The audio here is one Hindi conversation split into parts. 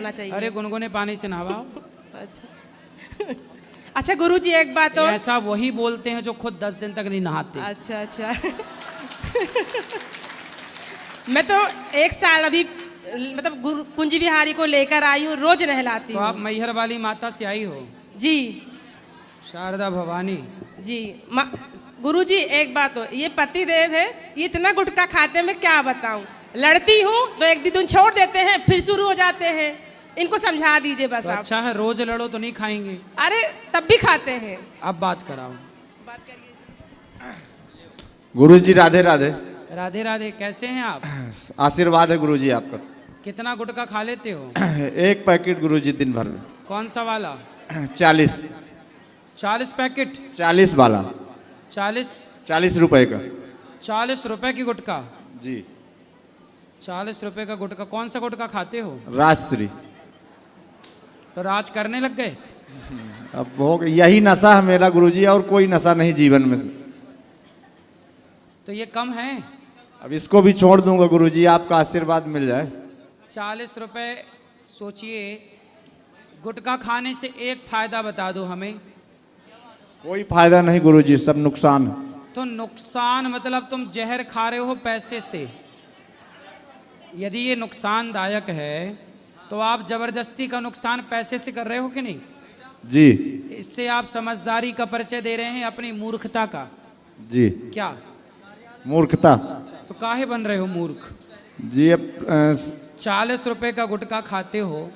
रखना चाहिए। अरे गुनगुने पानी से नहवाओ। अच्छा अच्छा गुरुजी एक बात और। ऐसा वही बोलते हैं जो खुद 10 दिन तक नहीं नहाते। अच्छा अच्छा मैं तो 1 साल अभी मतलब कुंज बिहारी को लेकर आई हूँ, रोज नहलाती तो हूँ। आप मैहर वाली माता से आई हो? जी शारदा भवानी जी। गुरुजी एक बात हो, ये पति देव है, ये इतना गुटखा खाते हैं, मैं क्या बताऊं। लड़ती हूँ तो 1 दिन छोड़ देते हैं, फिर शुरू हो जाते हैं। इनको समझा दीजिए बस तो आप। अच्छा है, रोज लड़ो तो नहीं खाएंगे। अरे तब भी खाते हैं। अब बात कराओ। बात करिए। गुरुजी राधे राधे। राधे राधे, कैसे हैं आप? आशीर्वाद है गुरुजी आपका। कितना गुटखा खा लेते हो? 1 पैकेट गुरुजी दिन भर में। कौन सा वाला? 40 पैकेट? 40 वाला। 40 रुपए का। 40 रुपए की गुटखा? जी। 40 रुपए का गुटखा। कौन सा गुटखा खाते हो? राजश्री। तो राज करने लग गए? अब हो गया, यही नशा है मेरा गुरुजी, और कोई नशा नहीं जीवन में। तो ये कम है? अब इसको भी छोड़ दूंगा गुरुजी, आपका आशीर्वाद मिल जाए। 40 रुपए। सोचिए, गुटखा खाने से एक फायदा बता दो हमें। कोई फायदा नहीं गुरुजी, सब नुकसान है। तो नुकसान मतलब तुम जहर खा रहे हो पैसे से। यदि ये नुकसानदायक है तो आप जबरदस्ती का नुकसान पैसे से कर रहे हो कि नहीं? जी। इससे आप समझदारी का परिचय दे रहे हैं, अपनी मूर्खता का। जी। क्या मूर्खता? तो काहे बन रहे हो मूर्ख? जी अब 40 रुपए का गुटखा खाते हो।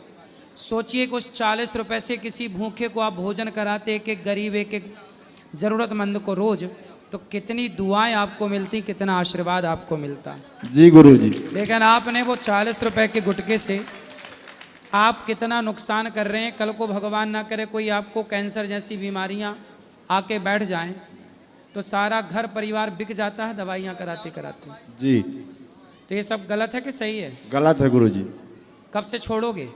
सोचिए कि उस 40 रुपए से किसी भूखे को आप भोजन कराते, एक गरीब, एक जरूरतमंद को रोज, तो कितनी दुआएं आपको मिलती, कितना आशीर्वाद आपको मिलता। जी गुरुजी। लेकिन आपने वो 40 रुपए के गुटखे से आप कितना नुकसान कर रहे हैं। कल को भगवान ना करे कोई आपको कैंसर जैसी बीमारियां आके बैठ जाएं तो सारा घर परिवार बिक जाता है दवाइयां कराते कराते। जी। तो ये सब गलत है कि सही है? गलत है गुरुजी। कब से छोड़ोगे?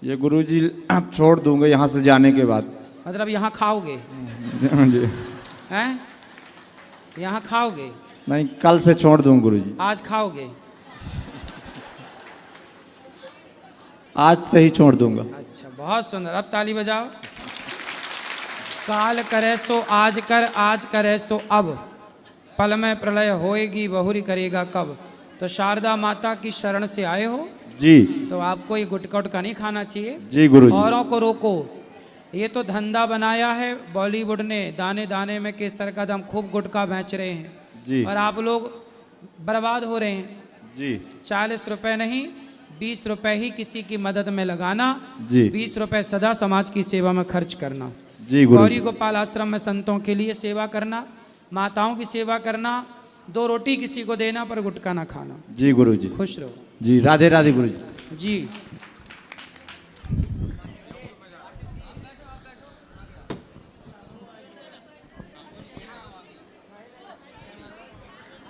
ये गुरुजी आप छोड़ दूंगा यहाँ से जाने के बाद। मतलब यहाँ खाओगे? जी। हैं? यहाँ खाओगे? नहीं, कल से छोड़ दूंगा गुरुजी। आज खाओगे? आज से ही छोड़ दूंगा। अच्छा, बहुत सुंदर। अब ताली बजाओ। काल करे सो आज कर, आज करे सो अब, पल में प्रलय होएगी बहुरी करेगा कब। तो शारदा माता की शरण से आए हो जी, तो आपको ये गुटखा उटखा नहीं खाना चाहिए। जी गुरुजी। औरों को रोको। ये तो धंधा बनाया है बॉलीवुड ने, दाने दाने में केसर का दम, खूब गुटखा बेच रहे हैं जी। और आप लोग बर्बाद हो रहे हैं। जी। 40 रुपए नहीं, 20 रुपए ही किसी की मदद में लगाना। जी। 20 रुपए सदा समाज की सेवा में खर्च करना। जी गौरी गुरुजी। गोपाल आश्रम में संतों के लिए सेवा करना, माताओं की सेवा करना, 2 रोटी किसी को देना, पर गुटखा ना खाना। जी गुरुजी। खुश रहो। जी राधे राधे गुरुजी। जी।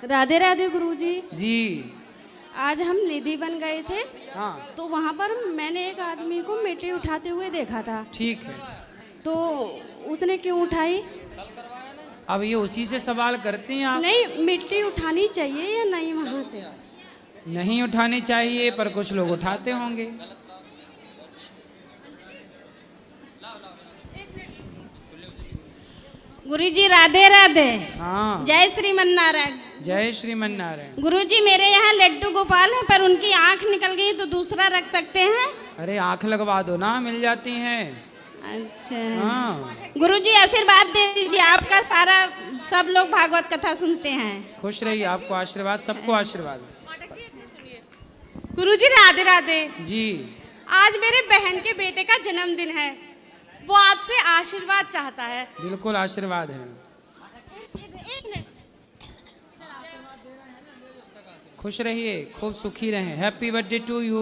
राधे राधे गुरुजी। जी। आज हम निधि बन गए थे। हाँ तो वहाँ पर मैंने एक आदमी को मिट्टी उठाते हुए देखा था। ठीक है। तो उसने क्यों उठाई? अब ये उसी से सवाल करते हैं आप? नहीं, मिट्टी उठानी चाहिए या नहीं वहाँ से? नहीं उठानी चाहिए, पर कुछ लोग उठाते होंगे। गुरुजी राधे राधे। हाँ। जय श्रीमन्नारायण। जय श्रीमन्नारायण। गुरुजी मेरे यहाँ लड्डू गोपाल है, पर उनकी आँख निकल गई, तो दूसरा रख सकते हैं? अरे आंख लगवा दो ना, मिल जाती हैं। अच्छा। हाँ। गुरुजी आशीर्वाद दे दीजिए, आपका सारा सब लोग भागवत कथा सुनते हैं। खुश रहिए, आपको आशीर्वाद, सबको आशीर्वाद। गुरुजी राधे राधे। जी। आज मेरे बहन के बेटे का जन्मदिन है, वो आपसे आशीर्वाद चाहता है। बिल्कुल आशीर्वाद है। खुश रहिए, खूब सुखी रहें। Happy birthday to you.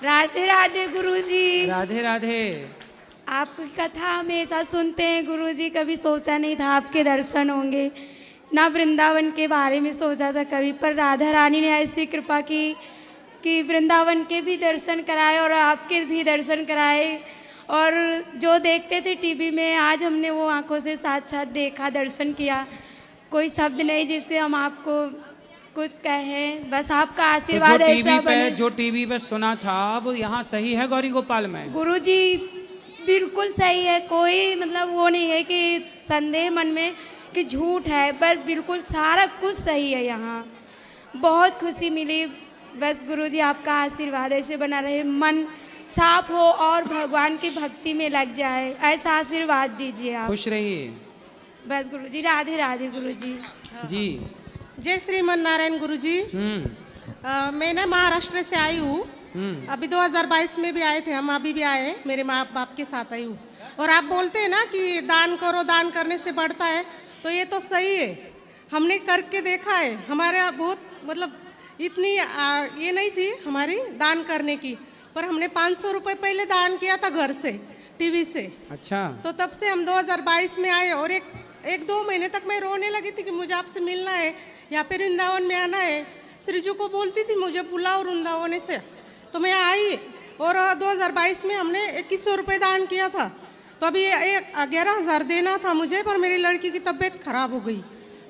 Radhe Radhe Guruji. Radhe Radhe. आपकी कथा हमेशा सुनते हैं गुरुजी, कभी सोचा नहीं था आपके दर्शन होंगे, ना वृंदावन के बारे में सोचा था कभी, पर राधा रानी ने ऐसी कृपा की कि वृंदावन के भी दर्शन कराए और आपके भी दर्शन कराए। और जो देखते थे टीवी में, आज हमने वो आंखों से साथ साथ देखा, दर्शन किया। कोई शब्द नहीं जिससे हम आपको कुछ कहें, बस आपका तो आशीर्वाद ऐसा बने। जो टीवी पे सुना था वो यहाँ सही है गौरी गोपाल में? गुरुजी बिल्कुल सही है, कोई मतलब वो नहीं है कि संदेह मन में कि झूठ है, बस बिल्कुल सारा कुछ सही है यहाँ। बहुत खुशी मिली, बस गुरुजी आपका आशीर्वाद ऐसे बना रहे, मन साफ हो और भगवान की भक्ति में लग जाए, ऐसा आशीर्वाद दीजिए आप। खुश रहिए। बस गुरुजी, राधे राधे गुरुजी। जी जय श्रीमन नारायण गुरुजी। मैं ना महाराष्ट्र से आई हूँ, अभी 2022 में भी आए थे हम, अभी भी आए, मेरे माँ बाप के साथ आई हूँ। और आप बोलते हैं ना कि दान करो, दान करने से बढ़ता है, तो ये तो सही है, हमने करके देखा है। हमारे बहुत मतलब इतनी ये नहीं थी हमारी दान करने की, पर हमने 500 रुपये पहले दान किया था घर से, टीवी से। अच्छा। तो तब से हम 2022 में आए और एक दो महीने तक मैं रोने लगी थी कि मुझे आपसे मिलना है, यहाँ पे वृंदावन में आना है। श्रीजू को बोलती थी मुझे बुलाओ वृंदावन से, तो मैं आई और 2022 में हमने 2100 रुपये दान किया था। तो अभी 11,000 देना था मुझे, पर मेरी लड़की की तबीयत खराब हो गई,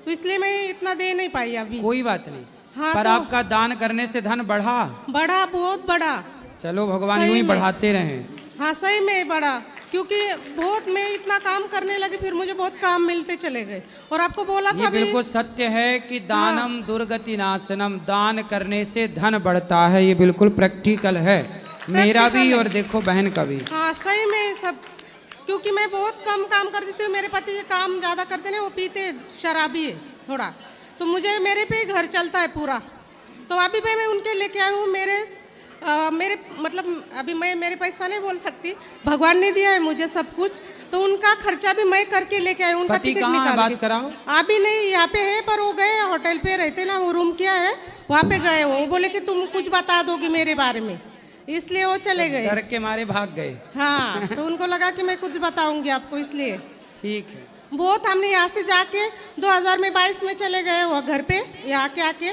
तो इसलिए मैं इतना दे नहीं पाई अभी। कोई बात नहीं। हाँ, पर तो आपका दान करने से धन बढ़ा? बढ़ा, बहुत बढ़ा। चलो भगवान सही यूं ही में। बढ़ाते रहें। हाँ सही में बढ़ा, क्योंकि बहुत मैं इतना काम करने लगी, फिर मुझे बहुत काम मिलते चले गए। और आपको बोला था ये भी, बिल्कुल सत्य है कि दानम दुर्गति नाशनम, दान करने से धन बढ़ता है, ये बिल्कुल प्रैक्टिकल है, मेरा भी और देखो बहन का भी। हाँ सही में सब, क्योंकि मैं बहुत कम काम करती थी, मेरे पति के काम ज़्यादा करते ना, वो पीते शराबी है थोड़ा, तो मुझे मेरे पे ही घर चलता है पूरा। तो अभी भी मैं उनके लेके आई हूँ, मेरे मतलब अभी मैं मेरे पैसा नहीं बोल सकती, भगवान ने दिया है मुझे सब कुछ, तो उनका खर्चा भी मैं करके लेके आई हूँ। उनका पति टिकट कहाँ है? निकाल बात के। कराओ। अभी नहीं, यहाँ पे है, पर वो गए होटल पे रहते ना, वो रूम किया है, वहाँ पे गए, वो बोले कि तुम कुछ बता दोगी मेरे बारे में, इसलिए वो चले गए। डर के मारे भाग गए। हाँ, तो उनको लगा कि मैं कुछ बताऊंगी आपको, इसलिए। ठीक है। बहुत हमने यहाँ से जाके 2022 में चले गए वो घर पे, यहाँ के आके,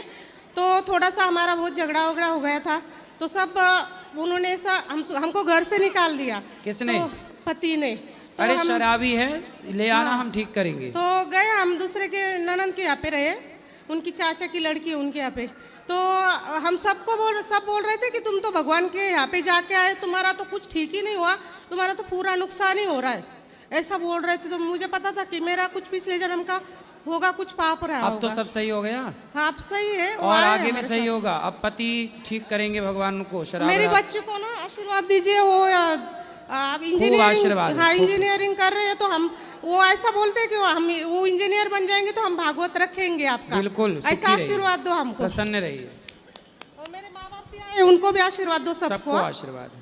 तो थोड़ा सा हमारा बहुत झगड़ा वगड़ा हो गया था, तो सब उन्होंने ऐसा हमको घर से निकाल दिया। किसने? तो पति ने। तो अरे हम, शराबी है, ले आना, हम ठीक करेंगे। तो गए हम दूसरे के ननंद के यहाँ पे रहे, उनकी चाचा की लड़की है उनके यहाँ पे। तो हम सब बोल रहे थे कि तुम तो भगवान के यहाँ पे जाके आए, तुम्हारा तो कुछ ठीक ही नहीं हुआ, तुम्हारा तो पूरा नुकसान ही हो रहा है, ऐसा बोल रहे थे। तो मुझे पता था कि मेरा कुछ पिछले जन्म का होगा, कुछ पाप रहा अब तो होगा। सब सही हो गया। हाँ अब सही है, वो और आए आगे भी हमारे सही साथ। होगा। अब पति ठीक करेंगे भगवान को। शराब मेरे वराब- बच्चे को ना आशीर्वाद दीजिए, वो आप इंजीनियरिंग, आशीर्वाद। हाँ खूब। इंजीनियरिंग कर रहे हैं, तो हम वो ऐसा बोलते हैं कि वो इंजीनियर बन जाएंगे तो हम भागवत रखेंगे आपका। बिल्कुल, सुखी ऐसा रहिए। आशीर्वाद दो हमको। प्रसन्न रहिए। और मेरे माँ बाप भी आए, उनको भी आशीर्वाद दो सबको सबको। आशीर्वाद।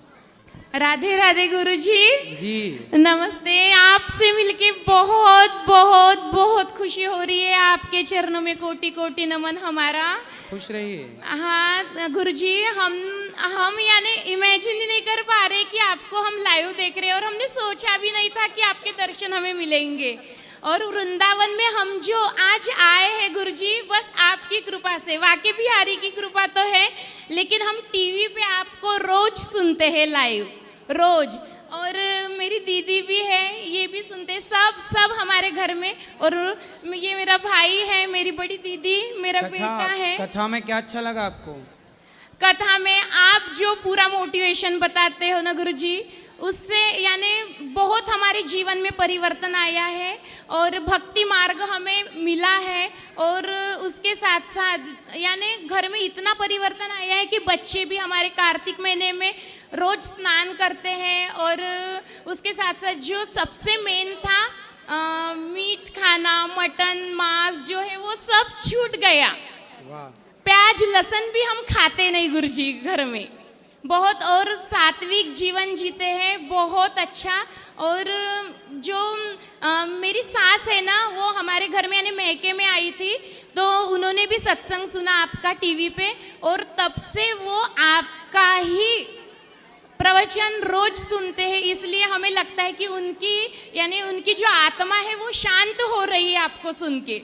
राधे राधे गुरुजी। जी नमस्ते। आपसे मिलके बहुत बहुत बहुत खुशी हो रही है, आपके चरणों में कोटि कोटि नमन हमारा। खुश रहिए। हाँ गुरुजी, हम यानी इमेजिन ही नहीं कर पा रहे कि आपको हम लाइव देख रहे हैं, और हमने सोचा भी नहीं था कि आपके दर्शन हमें मिलेंगे। और वृंदावन में हम जो आज आए हैं गुरुजी, बस आपकी कृपा से, वाकई बिहारी की कृपा तो है, लेकिन हम टीवी पे आपको रोज सुनते हैं लाइव, रोज। और मेरी दीदी भी है, ये भी सुनते, सब हमारे घर में। और ये मेरा भाई है, मेरी बड़ी दीदी, मेरा बेटा है। कथा में क्या अच्छा लगा आपको? कथा में आप जो पूरा मोटिवेशन बताते हो ना गुरुजी, उससे यानी बहुत हमारे जीवन में परिवर्तन आया है, और भक्ति मार्ग हमें मिला है। और उसके साथ साथ यानी घर में इतना परिवर्तन आया है कि बच्चे भी हमारे कार्तिक महीने में रोज स्नान करते हैं। और उसके साथ साथ जो सबसे मेन था, मीट खाना, मटन, मांस जो है वो सब छूट गया। वाह। प्याज लहसुन भी हम खाते नहीं गुरुजी घर में, बहुत। और सात्विक जीवन जीते हैं, बहुत अच्छा। और जो मेरी सास है ना, वो हमारे घर में यानी मैके में आई थी, तो उन्होंने भी सत्संग सुना आपका टीवी पे, और तब से वो आपका ही प्रवचन रोज सुनते हैं। इसलिए हमें लगता है कि उनकी जो आत्मा है वो शांत हो रही है आपको सुन के।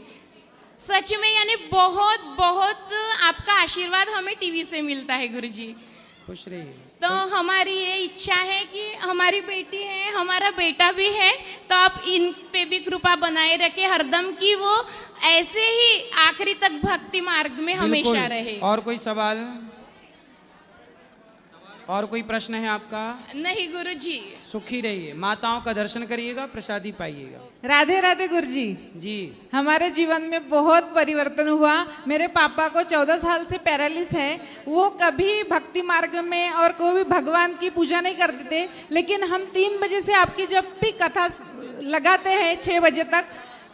सच में यानी बहुत बहुत आपका आशीर्वाद हमें टीवी से मिलता है गुरुजी। खुश रहिए। तो हमारी ये इच्छा है कि हमारी बेटी है, हमारा बेटा भी है, तो आप इन पे भी कृपा बनाए रखे हरदम की वो ऐसे ही आखिरी तक भक्ति मार्ग में हमेशा बिल्कुल। रहे। और कोई सवाल, और कोई प्रश्न है आपका? नहीं गुरुजी। सुखी रहिए, माताओं का दर्शन करिएगा, प्रसादी पाइएगा। राधे राधे गुरुजी। जी। हमारे जीवन में बहुत परिवर्तन हुआ। मेरे पापा को 14 साल से पैरालिस है। वो कभी भक्ति मार्ग में और कोई भी भगवान की पूजा नहीं करते थे, लेकिन हम 3 बजे से आपकी जब भी कथा लगाते हैं 6 बजे तक,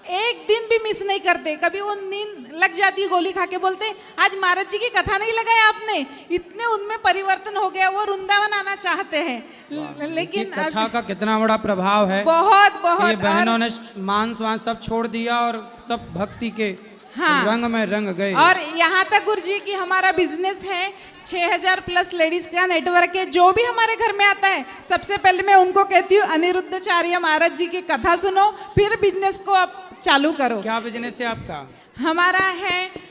एक दिन भी मिस नहीं करते। कभी वो नींद लग जाती है, गोली खा के बोलते आज महाराज जी की कथा नहीं लगाया आपने। इतने उनमें परिवर्तन हो गया, वो वृंदावन आना चाहते हैं। लेकिन कथा का कितना बड़ा प्रभाव है। बहुत कि बहुत बहनों ने मांस वांस सब छोड़ दिया और सब भक्ति के रंग में रंग गए। और यहाँ तक गुरुजी की हमारा बिजनेस है, 6000 प्लस लेडीज का नेटवर्क है। जो भी हमारे घर में आता है सबसे पहले मैं उनको कहती हूँ अनिरुद्धाचार्य महाराज जी की कथा सुनो, फिर बिजनेस को आप चालू करो। क्या बिजनेस है आपका? हमारा है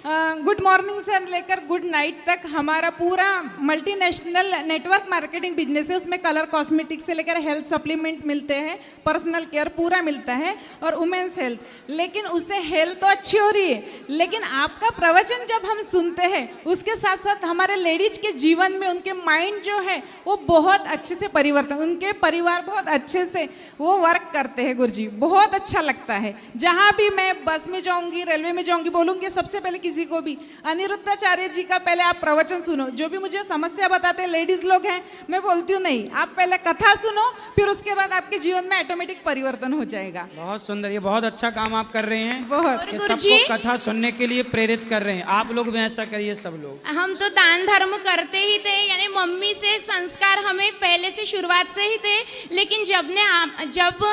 गुड मॉर्निंग से लेकर गुड नाइट तक हमारा पूरा मल्टीनेशनल नेटवर्क मार्केटिंग बिजनेस है। उसमें कलर कॉस्मेटिक से लेकर हेल्थ सप्लीमेंट मिलते हैं, पर्सनल केयर पूरा मिलता है और वुमेन्स हेल्थ। लेकिन उससे हेल्थ तो अच्छी हो रही है, लेकिन आपका प्रवचन जब हम सुनते हैं उसके साथ साथ हमारे लेडीज के जीवन में उनके माइंड जो है वो बहुत अच्छे से परिवर्तन, उनके परिवार बहुत अच्छे से वो वर्क करते हैं गुरुजी। बहुत अच्छा लगता है। जहाँ भी मैं बस में जाऊँगी, रेलवे में जाऊँगी, बोलूँगी सबसे पहले किसी को भी अनिरुद्धाचार्य जी का पहले आप प्रवचन सुनो। जो भी मुझे समस्या बताते हैं लेडीज लोग हैं, मैं बोलती हूँ नहीं, आप पहले कथा सुनो, फिर उसके बाद आपके जीवन में ऑटोमेटिक परिवर्तन हो जाएगा। बहुत सुंदर, ये बहुत अच्छा काम आप कर रहे हैं। बहुत कि सबको कथा सुनने के लिए प्रेरित कर रहे हैं। आप लोग भी ऐसा करिए, सब लोग। हम तो दान धर्म करते ही थे, यानी मम्मी से संस्कार हमें पहले से शुरुआत से ही थे। लेकिन जब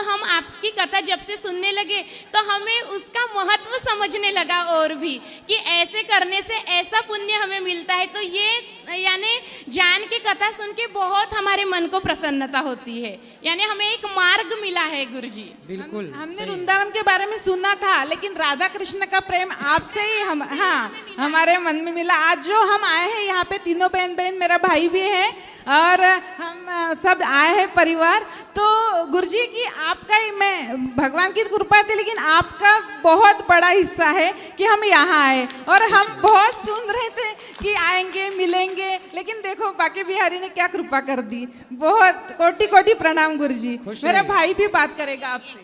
हम आपकी कथा जब से सुनने लगे तो हमें उसका महत्व समझने लगा, और भी कि ऐसे करने से ऐसा पुण्य हमें मिलता है। तो ये यानी जान के कथा सुन के बहुत हमारे मन को प्रसन्नता होती है, यानी हमें एक मार्ग मिला है गुरुजी। बिल्कुल। हमने वृंदावन के बारे में सुना था, लेकिन राधा कृष्ण का प्रेम आपसे ही हमारे मन में मिला। आज जो हम आए हैं यहाँ पे, तीनों बहन, मेरा भाई भी है और हम सब आए हैं परिवार। तो गुरुजी की आपका ही, मैं भगवान की कृपा थी, लेकिन आपका बहुत बड़ा हिस्सा है कि हम यहाँ आए। और हम बहुत सुन रहे थे कि आएंगे मिलेंगे, लेकिन देखो बाकी बिहारी ने क्या कृपा कर दी। बहुत कोटि कोटि प्रणाम गुरुजी। मेरा भाई भी बात करेगा आपसे।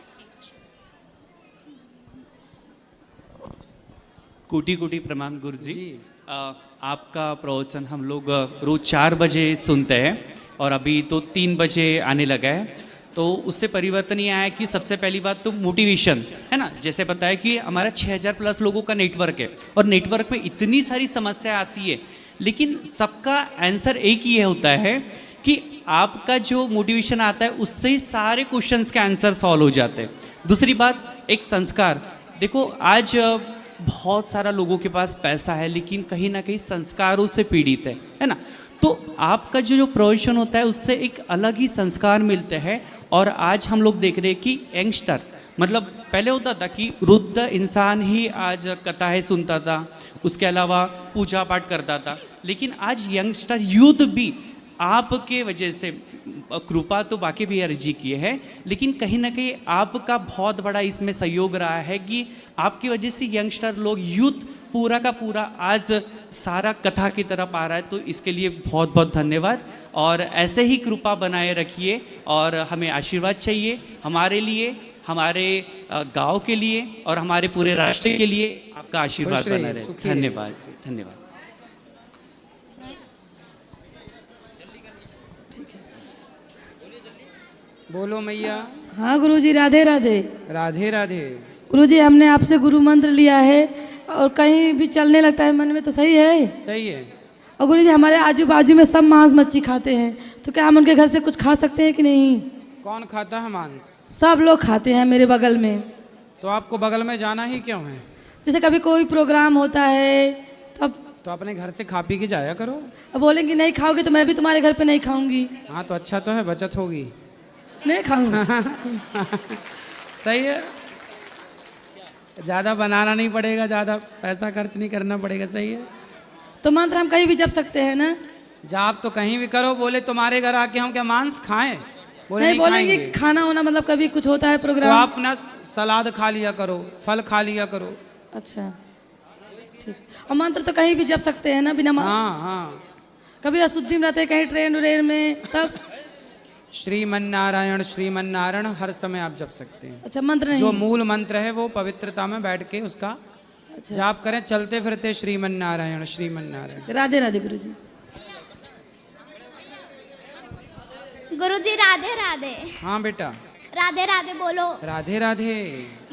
कोटि कोटि प्रणाम गुरुजी। आपका प्रवचन हम लोग रोज 4 बजे सुनते हैं और अभी तो 3 बजे आने लगा है। तो उससे परिवर्तन ये आया कि सबसे पहली बात तो मोटिवेशन है ना। जैसे बताया कि हमारा 6000 प्लस लोगों का नेटवर्क है और नेटवर्क में इतनी सारी समस्याएं आती है, लेकिन सबका आंसर एक ही होता है कि आपका जो मोटिवेशन आता है उससे ही सारे क्वेश्चंस के आंसर सॉल्व हो जाते हैं। दूसरी बात, एक संस्कार। देखो आज बहुत सारा लोगों के पास पैसा है, लेकिन कहीं ना कहीं संस्कारों से पीड़ित है ना। तो आपका जो प्रवचन होता है उससे एक अलग ही संस्कार मिलते हैं। और आज हम लोग देख रहे हैं कि यंगस्टर, मतलब पहले होता था कि वृद्ध इंसान ही आज कथाएं सुनता था, उसके अलावा पूजा पाठ करता था, लेकिन आज यंगस्टर यूथ भी आपके वजह से, कृपा तो बाकी बिहारी जी की है, लेकिन कहीं ना कहीं आपका बहुत बड़ा इसमें सहयोग रहा है कि आपकी वजह से यंगस्टर लोग, यूथ पूरा का पूरा आज सारा कथा की तरफ आ रहा है। तो इसके लिए बहुत बहुत धन्यवाद और ऐसे ही कृपा बनाए रखिए और हमें आशीर्वाद चाहिए हमारे लिए, हमारे गांव के लिए और हमारे पूरे राष्ट्र के लिए। आपका आशीर्वाद बना रहे। धन्यवाद, धन्यवाद। बोलो मैया। हाँ गुरुजी, राधे राधे। राधे राधे। गुरुजी, हमने आपसे गुरु मंत्र लिया है और कहीं भी चलने लगता है मन में, तो सही है? सही है। और गुरुजी, हमारे आजू बाजू में सब मांस मच्छी खाते हैं, तो क्या हम उनके घर से कुछ खा सकते हैं कि नहीं? कौन खाता है मांस? सब लोग खाते हैं मेरे बगल में। तो आपको बगल में जाना ही क्यों है? जैसे कभी कोई प्रोग्राम होता है तब। तो अपने घर से खा पी के जाया करो। अब बोलेंगे नहीं खाओगे तो मैं भी तुम्हारे घर पे नहीं खाऊंगी। हाँ तो अच्छा तो है, बचत होगी। नहीं खाऊंगा। सही है, ज़्यादा बनाना नहीं पड़ेगा, ज़्यादा पैसा खर्च नहीं करना पड़ेगा। सही है। तो मंत्र हम कहीं भी जप सकते हैं ना? जाप तो कहीं भी करो, बोले तुम्हारे घर आके हम क्या मांस खाएं? बोले नहीं बोलेंगे खाएंगे। खाना होना मतलब कभी कुछ होता है तो प्रोग्राम। आप ना सलाद खा लिया करो, फल खा लिया करो। अच्छा ठीक। और मंत्र तो कहीं भी जप सकते हैं ना बिना हाँ हाँ। कभी अशुद्धि में रहते हैं, कहीं ट्रेन व्रेन में, तब श्रीमन्नारायण श्रीमन्नारायण हर समय आप जप सकते हैं। अच्छा मंत्र नहीं। जो मूल मंत्र है वो पवित्रता में बैठ के उसका अच्छा। जाप करें, चलते फिरते श्रीमन्नारायण श्रीमन्नारायण। राधे राधे गुरुजी। गुरुजी राधे राधे। हाँ बेटा। राधे राधे बोलो। राधे राधे।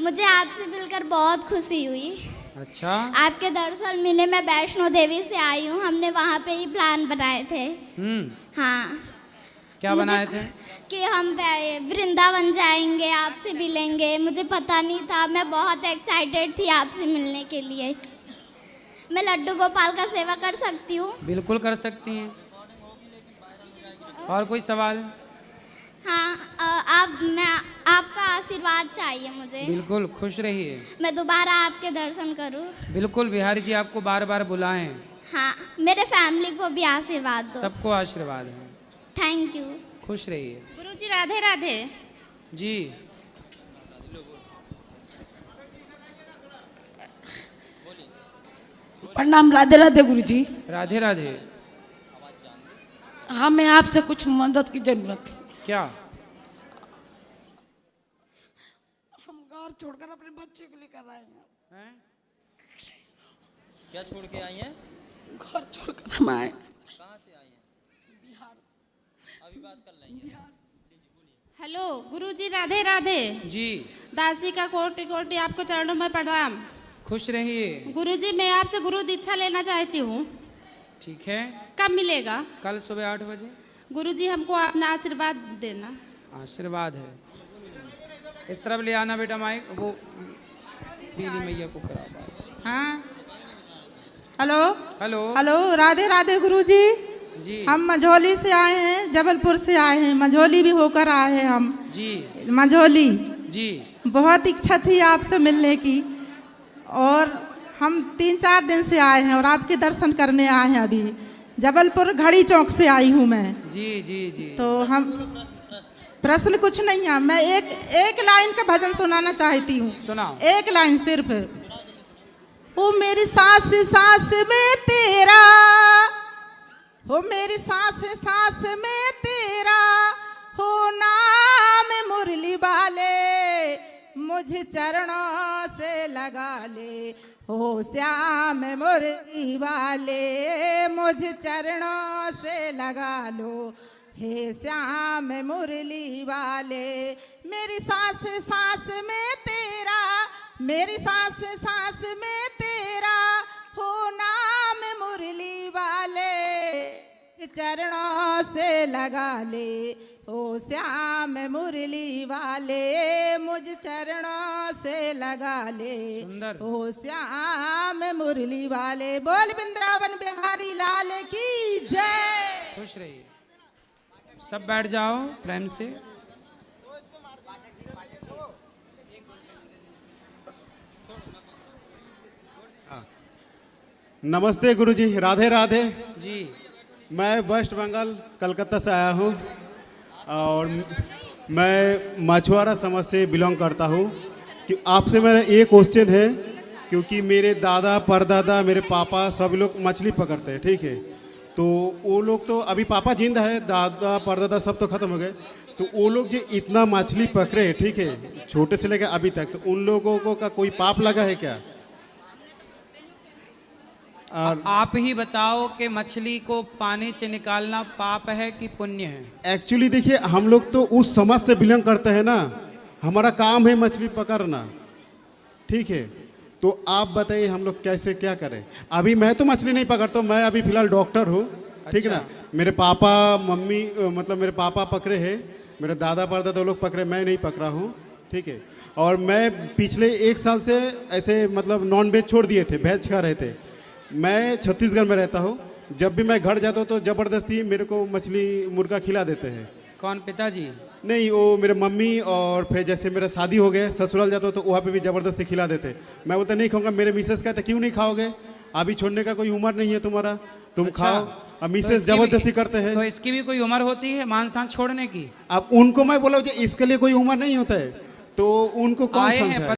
मुझे आपसे मिलकर बहुत खुशी हुई। अच्छा। आपके दर्शन मिले। मैं वैष्णो देवी से आई हूँ, हमने वहाँ पे ही प्लान बनाए थे। हाँ। क्या बनाए थे? कि हम वृंदावन जाएंगे, आपसे मिलेंगे। मुझे पता नहीं था, मैं बहुत एक्साइटेड थी आपसे मिलने के लिए। मैं लड्डू गोपाल का सेवा कर सकती हूँ? बिल्कुल कर सकती हैं। और कोई सवाल? हाँ, आपका आशीर्वाद चाहिए मुझे। बिल्कुल, खुश रहिए। मैं दोबारा आपके दर्शन करूँ? बिल्कुल, बिहारी जी आपको बार बार बुलाएं। हाँ, मेरे फैमिली को भी आशीर्वाद दो। सबको आशीर्वाद है। Thank you. खुश रहिए। गुरुजी राधे राधे। जी। प्रणाम। राधे राधे गुरुजी। राधे राधे। हमें आपसे कुछ मदद की जरूरत है। क्या? हम घर छोड़कर अपने बच्चे को लेकर आए हैं। क्या छोड़ के आई हैं? घर छोड़कर हम आए। कहाँ से आई हैं? बिहार से। अभी बात कर लेंगे। हेलो गुरुजी राधे राधे। जी। दासी का कोटि कोटि आपको चरणों में प्रणाम। खुश रहिए। गुरुजी मैं आपसे गुरु दीक्षा लेना चाहती हूँ। ठीक है। कब मिलेगा? कल सुबह 8 बजे। गुरुजी हमको अपना आशीर्वाद देना। आशीर्वाद है। इस तरफ ले आना बेटा माइक, वो पीली मैया को करा बात। हाँ। Hello hello. Hello. Radhe Radhe Guruji. जी। हम मझौली से आए हैं, जबलपुर से आए हैं, मझौली भी होकर आए हैं हम। जी। मझौली। जी। बहुत इच्छा थी आपसे मिलने की, और हम 3-4 दिन से आए हैं और आपके दर्शन करने आए हैं। अभी जबलपुर घड़ी चौक से आई हूँ मैं। जी जी जी। तो हम प्रश्न कुछ नहीं है, मैं एक लाइन का भजन सुनाना चाहती हूँ। सुनाओ। एक लाइन सिर्फ। ओ मेरी सांस सांस में तेरा, हो मेरी सांस सांस में तेरा, हो नाम मुरली वाले, मुझे चरणों से लगा ले, हो श्याम मुरली वाले, मुझे चरणों से लगा लो, हे श्याम मुरली वाले। मेरी सांस सांस में तेरा, मेरी सांस सांस में तेरा, हो नाम मुरली वाले, चरणों से लगा ले, ओ श्याम मुरली वाले, मुझ चरणों से लगा ले, ओ श्याम मुरली वाले। बोल वृंदावन बिहारी लाल की जय। खुश रहिए। सब बैठ जाओ प्रेम से। नमस्ते गुरुजी। राधे राधे जी। मैं वेस्ट बंगाल कलकत्ता से आया हूँ और मैं मछुआरा समाज से बिलोंग करता हूँ। कि आपसे मेरा एक क्वेश्चन है, क्योंकि मेरे दादा परदादा मेरे पापा सब लोग मछली पकड़ते हैं, ठीक है। तो वो लोग तो अभी पापा जिंदा है, दादा परदादा सब तो ख़त्म हो गए। तो वो लोग जो इतना मछली पकड़े, ठीक है, छोटे से लेकर अभी तक, तो उन लोगों को का कोई पाप लगा है क्या? और आप ही बताओ कि मछली को पानी से निकालना पाप है कि पुण्य है? एक्चुअली देखिए, हम लोग तो उस समाज से बिलोंग करते हैं ना, हमारा काम है मछली पकड़ना, ठीक है। तो आप बताइए हम लोग कैसे क्या करें? अभी मैं तो मछली नहीं पकड़ता हूँ, मैं अभी फिलहाल डॉक्टर हूँ, ठीक है ना। मेरे पापा मम्मी मतलब मेरे पापा पकड़े हैं, मेरे दादा परदादा लोग पकड़े, मैं नहीं पकड़ा हूँ, ठीक है। और मैं पिछले 1 साल से ऐसे मतलब नॉन वेज छोड़ दिए थे, वेज खा रहे थे। मैं छत्तीसगढ़ में रहता हूँ, जब भी मैं घर जाता हूँ तो ज़बरदस्ती मेरे को मछली मुर्गा खिला देते हैं। कौन, पिताजी? नहीं, वो मेरे मम्मी। और फिर जैसे मेरा शादी हो गया, ससुराल जाता हूँ तो वहाँ पे भी ज़बरदस्ती खिला देते। मैं बोलता नहीं खाऊंगा, मेरे मिसेस कहते क्यों नहीं खाओगे, अभी छोड़ने का कोई उम्र नहीं है तुम्हारा, तुम खाओ। अब मिसेस इसकी भी- जबरदस्ती करते हैं। तो इसकी भी कोई उम्र होती है मांसाहार छोड़ने की? अब उनको मैं बोला इसके लिए कोई उम्र नहीं होता है, तो उनको कौन आए हैं समझाए?